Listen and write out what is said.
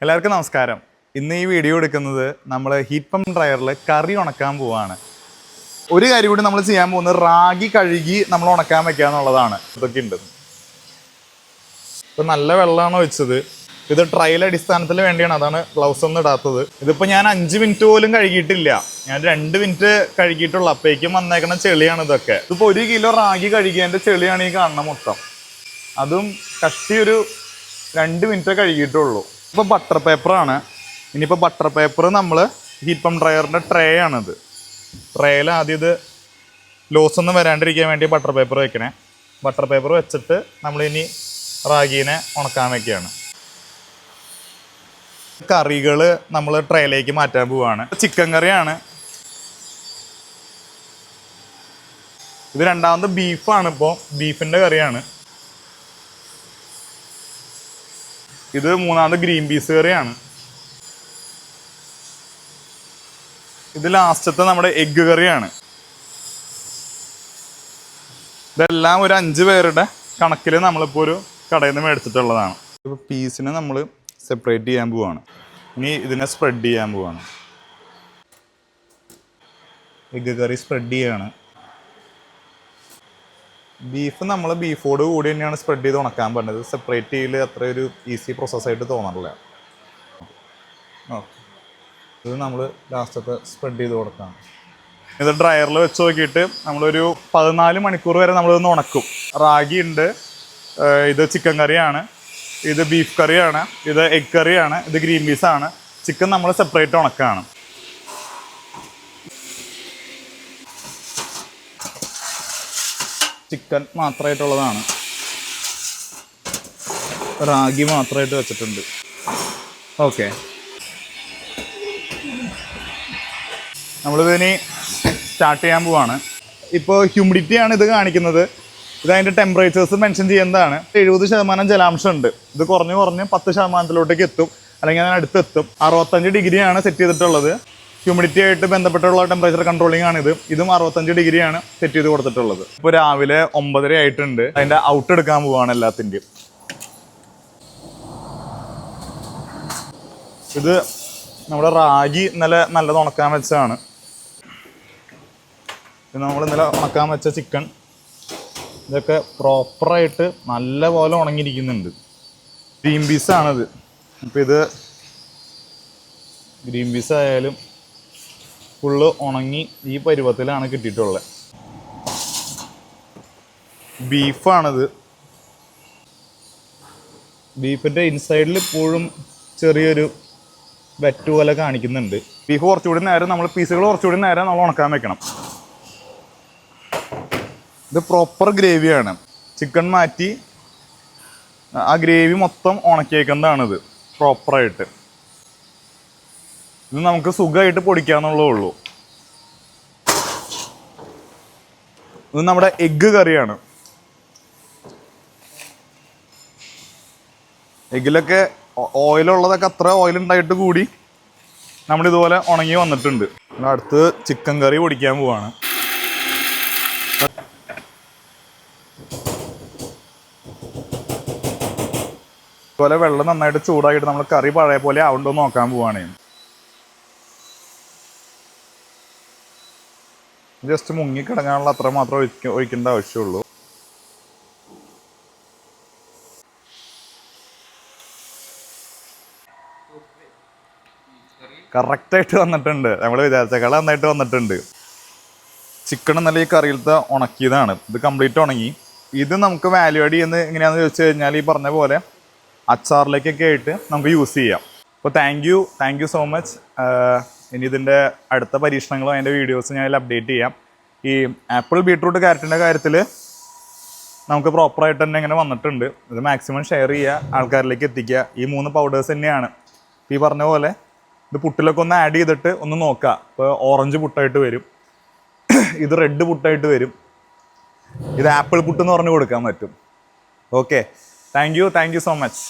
എല്ലാവർക്കും നമസ്കാരം. ഇന്ന് ഈ വീഡിയോ എടുക്കുന്നത് നമ്മൾ ഹീറ്റ് പമ്പ് ഡ്രയറിൽ കറി ഉണക്കാൻ പോവാണ്. ഒരു കാര്യം കൂടി നമ്മൾ ചെയ്യാൻ പോകുന്നത് റാഗി കഴുകി നമ്മൾ ഉണക്കാൻ വെക്കുക എന്നുള്ളതാണ്. ഇതൊക്കെ ഉണ്ട്. ഇപ്പം നല്ല വെള്ളമാണ് വെച്ചത്. ഇത് ട്രയൽ അടിസ്ഥാനത്തിൽ വേണ്ടിയാണ്, അതാണ് ഗ്ലൗസ് ഒന്നും ഇടാത്തത്. ഇതിപ്പോൾ ഞാൻ 5 മിനിറ്റ് പോലും കഴുകിയിട്ടില്ല, ഞാൻ 2 മിനിറ്റ് കഴുകിയിട്ടുള്ളൂ. അപ്പോഴേക്കും വന്നേക്കണ ചെളിയാണ് ഇതൊക്കെ. ഇതിപ്പോൾ 1 കിലോ റാഗി കഴുകിയതിൻ്റെ ചെളിയാണ് ഈ കാണുന്നത് മൊത്തം. അതും കഷ്ടി ഒരു 2 മിനിറ്റ് കഴുകിയിട്ടുള്ളൂ. ഇപ്പോൾ ബട്ടർ പേപ്പറാണ്. ഇനിയിപ്പോൾ ബട്ടർ പേപ്പർ നമ്മൾ ഹീറ്റ് പമ്പ് ഡ്രയറിൻ്റെ ട്രേ ആണിത്. ട്രേയിൽ ആദ്യം ഇത് ലോസ് ഒന്നും വരാണ്ടിരിക്കാൻ വേണ്ടി ബട്ടർ പേപ്പർ വെക്കണേ. ബട്ടർ പേപ്പർ വെച്ചിട്ട് നമ്മളിനി റാഗീനെ ഉണക്കാൻ വെക്കുകയാണ്. കറികൾ നമ്മൾ ട്രേയിലേക്ക് മാറ്റാൻ പോവുകയാണ്. ചിക്കൻ കറിയാണ് ഇത്. രണ്ടാമത് ബീഫാണ്. ഇപ്പോൾ ബീഫിൻ്റെ കറിയാണ് ഇത്. മൂന്നാമത് ഗ്രീൻ പീസ് കറിയാണ് ഇത്. ലാസ്റ്റത്തെ നമ്മുടെ എഗ്ഗ് കറിയാണ്. ഇതെല്ലാം ഒരു 5 പേരുടെ കണക്കിൽ നമ്മളിപ്പോൾ ഒരു കടയിൽ നിന്ന് മേടിച്ചിട്ടുള്ളതാണ്. ഇപ്പോൾ പീസിനെ നമ്മൾ സെപ്പറേറ്റ് ചെയ്യാൻ പോവാണ്. ഇനി ഇതിനെ സ്പ്രെഡ് ചെയ്യാൻ പോവാണ്. എഗ്ഗ് കറി സ്പ്രെഡ് ചെയ്യാണ്. ബീഫ് നമ്മൾ ബീഫോട് കൂടി തന്നെയാണ് സ്പ്രെഡ് ചെയ്ത് ഉണക്കാൻ പറഞ്ഞത്. സെപ്പറേറ്റ് ചെയ്യൽ അത്ര ഒരു ഈസി പ്രോസസ്സായിട്ട് തോന്നാറില്ല. ഓക്കെ, ഇത് നമ്മൾ ലാസ്റ്റത്തെ സ്പ്രെഡ് ചെയ്ത് കൊടുക്കാം. ഇത് ഡ്രയറിൽ വെച്ച് നോക്കിയിട്ട് നമ്മളൊരു 14 മണിക്കൂർ വരെ നമ്മളിതൊന്ന് ഉണക്കും. റാഗി ഉണ്ട്, ഇത് ചിക്കൻ കറിയാണ്, ഇത് ബീഫ് കറിയാണ്, ഇത് എഗ് കറിയാണ്, ഇത് ഗ്രീൻ പീസാണ്. ചിക്കൻ നമ്മൾ സെപ്പറേറ്റ് ഉണക്കാണ്. ചിക്കൻ മാത്രമായിട്ടുള്ളതാണ്, റാഗി മാത്രമായിട്ട് വെച്ചിട്ടുണ്ട്. ഓക്കെ, നമ്മളിതിനി സ്റ്റാർട്ട് ചെയ്യാൻ പോവാണ്. ഇപ്പോൾ ഹ്യൂമിഡിറ്റിയാണ് ഇത് കാണിക്കുന്നത്. ഇതതിൻ്റെ ടെമ്പറേച്ചേഴ്സ് മെൻഷൻ ചെയ്യുന്നതാണ്. 70% ജലാംശം ഉണ്ട്. ഇത് കുറഞ്ഞ് 10%-ത്തിലോട്ടേക്ക് എത്തും, അല്ലെങ്കിൽ അതിന് അടുത്തെത്തും. 65 ഡിഗ്രിയാണ് സെറ്റ് ചെയ്തിട്ടുള്ളത്. ഹ്യൂമിഡിറ്റി ആയിട്ട് ബന്ധപ്പെട്ടുള്ള ടെമ്പറേച്ചർ കൺട്രോളിംഗ് ആണിത്. ഇതും 65 ഡിഗ്രിയാണ് സെറ്റ് ചെയ്ത് കൊടുത്തിട്ടുള്ളത്. ഇപ്പോൾ രാവിലെ 9:30 ആയിട്ടുണ്ട്. അതിൻ്റെ ഔട്ട് എടുക്കാൻ പോവാണ് എല്ലാത്തിൻ്റെയും. ഇത് നമ്മുടെ റാഗി ഇന്നലെ നല്ലത് ഉണക്കാൻ വെച്ചതാണ്. ഇത് നമ്മൾ ഇന്നലെ ഉണക്കാൻ വെച്ച ചിക്കൻ. ഇതൊക്കെ പ്രോപ്പറായിട്ട് നല്ല പോലെ ഉണങ്ങിയിരിക്കുന്നുണ്ട്. ഗ്രീൻ പീസാണിത്. അപ്പോൾ ഇത് ഗ്രീൻ പീസ് ആയാലും ഫുള്ള് ഉണങ്ങി ഈ പരുവത്തിലാണ് കിട്ടിയിട്ടുള്ളത്. ബീഫാണിത്. ബീഫിൻ്റെ ഇൻസൈഡിൽ ഇപ്പോഴും ചെറിയൊരു വെറ്റ് പോലെ കാണിക്കുന്നുണ്ട്. ബീഫ് കുറച്ചുകൂടി നേരം നമ്മൾ പീസുകൾ കുറച്ചുകൂടി നേരം നമ്മൾ ഉണക്കാൻ വെക്കണം. ഇത് പ്രോപ്പർ ഗ്രേവിയാണ്. ചിക്കൻ മാറ്റി ആ ഗ്രേവി മൊത്തം ഉണക്കിയേക്കുന്നതാണിത് പ്രോപ്പറായിട്ട്. ഇത് നമുക്ക് സുഖമായിട്ട് പൊടിക്കാന്നുള്ളതേ ഉള്ളൂ. ഇത് നമ്മുടെ എഗ്ഗ് കറിയാണ്. എഗ്ഗിലൊക്കെ ഓയിലുള്ളതൊക്കെ അത്ര ഓയിൽ ഉണ്ടായിട്ട് കൂടി നമ്മളിതുപോലെ ഉണങ്ങി വന്നിട്ടുണ്ട്. അടുത്ത് ചിക്കൻ കറി പൊടിക്കാൻ പോവാണ്. ഇതുപോലെ വെള്ളം നന്നായിട്ട് ചൂടാക്കിയിട്ട് നമ്മൾ കറി പഴയ പോലെ ആവുണ്ടോ നോക്കാൻ പോവാണ്. ജസ്റ്റ് മുങ്ങിക്കിടങ്ങാനുള്ള അത്ര മാത്രം ഒഴിക്കേണ്ട ആവശ്യമുള്ളൂ. കറക്റ്റായിട്ട് വന്നിട്ടുണ്ട്. നമ്മൾ വിചാരിച്ചേക്കാൾ നന്നായിട്ട് വന്നിട്ടുണ്ട്. ചിക്കൻ നല്ല ഈ കറിയിലത്തെ ഉണക്കിയതാണ്. ഇത് കംപ്ലീറ്റ് ഉണങ്ങി. ഇത് നമുക്ക് വാല്യൂ ആഡ് ചെയ്യുന്നത് എങ്ങനെയാണെന്ന് ചോദിച്ചു കഴിഞ്ഞാൽ ഈ പറഞ്ഞ പോലെ അച്ചാറിലേക്കൊക്കെ ആയിട്ട് നമുക്ക് യൂസ് ചെയ്യാം. അപ്പോൾ താങ്ക് യു സോ മച്ച്. ഇനി ഇതിൻ്റെ അടുത്ത പരീക്ഷണങ്ങളും അതിൻ്റെ വീഡിയോസ് ഞാൻ അപ്ഡേറ്റ് ചെയ്യാം. ഈ ആപ്പിൾ ബീട്രൂട്ട് ക്യാരറ്റിൻ്റെ കാര്യത്തിൽ നമുക്ക് പ്രോപ്പറായിട്ട് തന്നെ ഇങ്ങനെ വന്നിട്ടുണ്ട്. ഇത് മാക്സിമം ഷെയർ ചെയ്യുക, ആൾക്കാരിലേക്ക് എത്തിക്കുക. ഈ 3 പൗഡേഴ്സ് തന്നെയാണ്. ഈ പറഞ്ഞ പോലെ ഇത് പുട്ടിലൊക്കെ ഒന്ന് ആഡ് ചെയ്തിട്ട് ഒന്ന് നോക്കുക. ഇപ്പോൾ ഓറഞ്ച് പുട്ടായിട്ട് വരും, ഇത് റെഡ് പുട്ടായിട്ട് വരും, ഇത് ആപ്പിൾ പുട്ട് എന്ന് പറഞ്ഞ് കൊടുക്കാൻ പറ്റും. Okay, thank you so much.